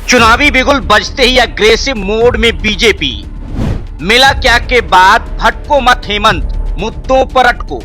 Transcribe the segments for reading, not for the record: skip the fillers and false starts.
चुनावी बिगुल बजते ही अग्रेसिव मोड में बीजेपी। मिला क्या के बाद भटको मत हेमंत, मुद्दों पर अटको।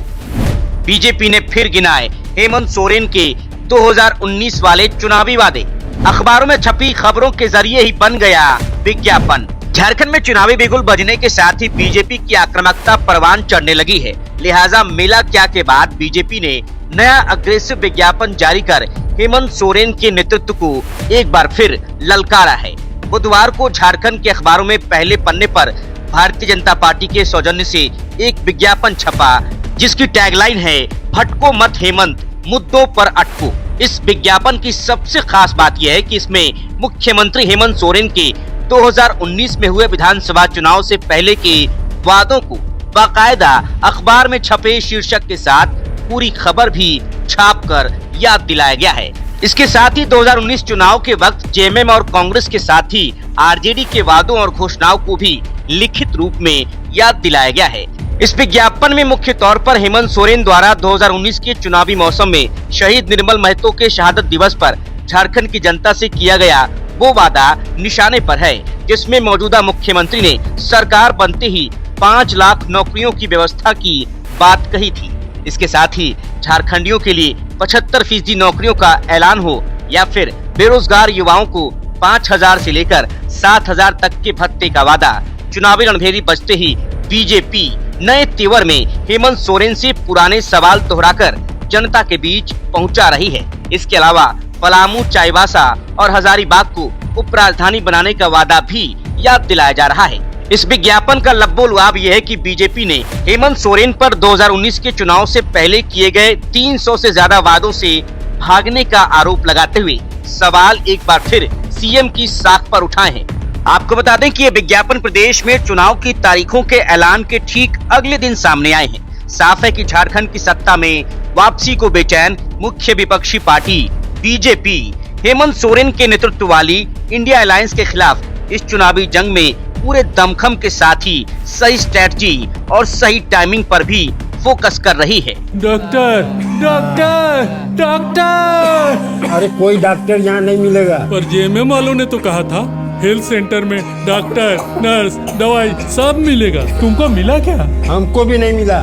बीजेपी ने फिर गिनाए हेमंत सोरेन के 2019 वाले चुनावी वादे। अखबारों में छपी खबरों के जरिए ही बन गया विज्ञापन। झारखंड में चुनावी बिगुल बजने के साथ ही बीजेपी की आक्रामकता परवान चढ़ने लगी है। लिहाजा मिला क्या के बाद बीजेपी ने नया अग्रेसिव विज्ञापन जारी कर हेमंत सोरेन के नेतृत्व को एक बार फिर ललकारा है। बुधवार को झारखंड के अखबारों में पहले पन्ने पर भारतीय जनता पार्टी के सौजन्य से एक विज्ञापन छपा, जिसकी टैगलाइन है भटको मत हेमंत, मुद्दों पर अटको। इस विज्ञापन की सबसे खास बात यह है कि इसमें मुख्यमंत्री हेमंत सोरेन के 2019 में हुए विधानसभा चुनाव से पहले के वादों को बाकायदा अखबार में छपे शीर्षक के साथ पूरी खबर भी छापकर याद दिलाया गया है। इसके साथ ही 2019 चुनाव के वक्त जेएमएम और कांग्रेस के साथ ही आरजेडी के वादों और घोषणाओं को भी लिखित रूप में याद दिलाया गया है। इस विज्ञापन में मुख्य तौर पर हेमंत सोरेन द्वारा 2019 के चुनावी मौसम में शहीद निर्मल महतो के शहादत दिवस पर झारखंड की जनता से किया गया वो वादा निशाने पर है, जिसमें मौजूदा मुख्यमंत्री ने सरकार बनते ही 5 लाख नौकरियों की व्यवस्था की बात कही थी। इसके साथ ही झारखंडियों के लिए 75% नौकरियों का ऐलान हो या फिर बेरोजगार युवाओं को 5,000 से लेकर 7,000 तक के भत्ते का वादा। चुनावी रणभेरी बजते ही बीजेपी नए तेवर में हेमंत सोरेन से पुराने सवाल दोहराकर जनता के बीच पहुंचा रही है। इसके अलावा पलामू, चाईबासा और हजारीबाग को उपराजधानी बनाने का वादा भी याद दिलाया जा रहा है। इस विज्ञापन का लब्बो-लुआब यह है कि बीजेपी ने हेमंत सोरेन पर 2019 के चुनाव से पहले किए गए 300 से ज्यादा वादों से भागने का आरोप लगाते हुए सवाल एक बार फिर सीएम की साख पर उठाए हैं। आपको बता दें कि ये विज्ञापन प्रदेश में चुनाव की तारीखों के ऐलान के ठीक अगले दिन सामने आए हैं। साफ है कि झारखंड की सत्ता में वापसी को बेचैन मुख्य विपक्षी पार्टी बीजेपी हेमंत सोरेन के नेतृत्व वाली इंडिया अलायंस के खिलाफ इस चुनावी जंग में पूरे दमखम के साथ ही सही स्ट्रेटजी और सही टाइमिंग पर भी फोकस कर रही है। डॉक्टर डॉक्टर डॉक्टर, अरे कोई डॉक्टर यहाँ नहीं मिलेगा। पर जेएमएम वालों ने तो कहा था हेल्थ सेंटर में डॉक्टर, नर्स, दवाई सब मिलेगा। तुमको मिला क्या? हमको भी नहीं मिला।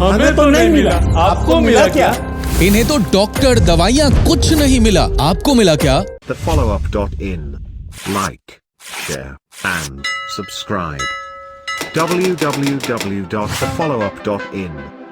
हमें तो नहीं मिला। आपको मिला क्या? इन्हें तो डॉक्टर, दवाइयाँ कुछ नहीं मिला। आपको मिला क्या? thefollowup.in. Like, share and subscribe. www.thefollowup.in